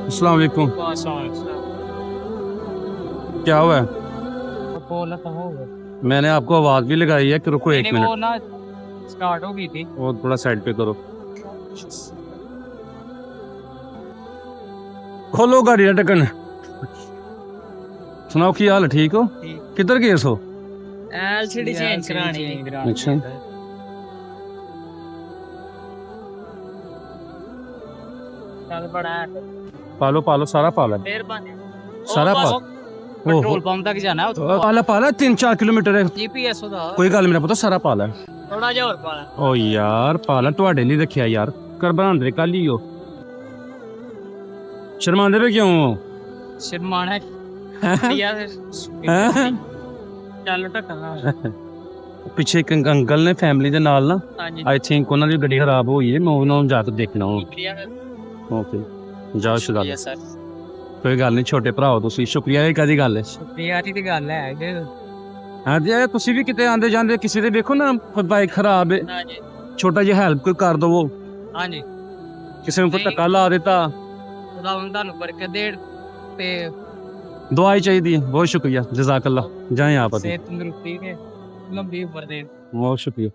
अस्सलाम वालेकुम। क्या हुआ है? मैंने आपको आवाज भी लगाई है कि रुको एक मिनट। वो ना स्टार्ट हो गई थी। वो थोड़ा साइड पे करो। खोलो गाड़ी का ढक्कन। सुनाओ की हाल है, ठीक हो? किधर गए सो? एलसीडी चेंज करानी है। अच्छा, चल बड़ा है। पालो पालो, सारा पाला है। मेहरबानी। सारा बस पाल पेट्रोल पंप तक जाना है। पाला पाला 3-4 किलोमीटर है। जीपीएस होदा कोई गल मेरा पता, सारा पाला है। थोड़ा जिहा और पाला। ओ यार पाला ਤੁਹਾਡੇ ਲਈ ਰੱਖਿਆ यार, कर बनांदे कल ही हो। शर्मांदे पे क्यों हो? शर्माना यार। ਚੱਲ ਟੱਕਣਾ। ਪਿੱਛੇ ਇੱਕ ਅੰਕਲ ਨੇ ਫੈਮਿਲੀ ਦੇ ਨਾਲ ਨਾ, ਹਾਂਜੀ ਆਈ ਥਿੰਕ ਉਹਨਾਂ ਦੀ ਗੱਡੀ ਖਰਾਬ ਹੋਈ ਹੈ। ਮੈਂ ਉਹਨਾਂ ਨੂੰ ਜਾ ਕੇ ਦੇਖਣਾ ਉਹ। ਸ਼ੁਕਰੀਆ ਓਕੇ ਜਾਓ ਸ਼ੁਦਾ। ਸਰ। ਕੋਈ ਗੱਲ ਨਹੀਂ, ਛੋਟੇ ਭਰਾਓ ਤੁਸੀਂ, ਸ਼ੁਕਰੀਆ ਇਹ ਕਾਦੀ ਗੱਲ ਹੈ। ਸ਼ੁਕਰੀਆ ਦੀ ਗੱਲ ਹੈ। ਹਾਂਜੀ ਤੁਸੀਂ ਵੀ ਕਿਤੇ ਆਂਦੇ ਜਾਂਦੇ ਕਿਸੇ ਦੇ ਵੇਖੋ ਨਾ ਬਾਈਕ ਖਰਾਬ ਹੈ, ਹਾਂਜੀ ਛੋਟਾ ਜਿਹਾ ਹੈਲਪ ਕੋਈ ਕਰ ਦਵੋ। ਹਾਂਜੀ ਕਿਸੇ ਨੂੰ ਕੋਈ ਧੱਕਾ ਲਾ ਦਿੱਤਾ, ਉਹਦਾ ਹੁਣ ਤੁਹਾਨੂੰ ਬਰਕਤ ਦੇ ਤੇ दुआई चाहिए। बहुत शुक्रिया, जज़ाकल्लाह। जाएं आप। ਸਿਹਤ ਤੰਦਰੁਸਤੀ ਕੇ ਲੰਬੀ ਉਮਰ ਦੇ। बहुत शुक्रिया।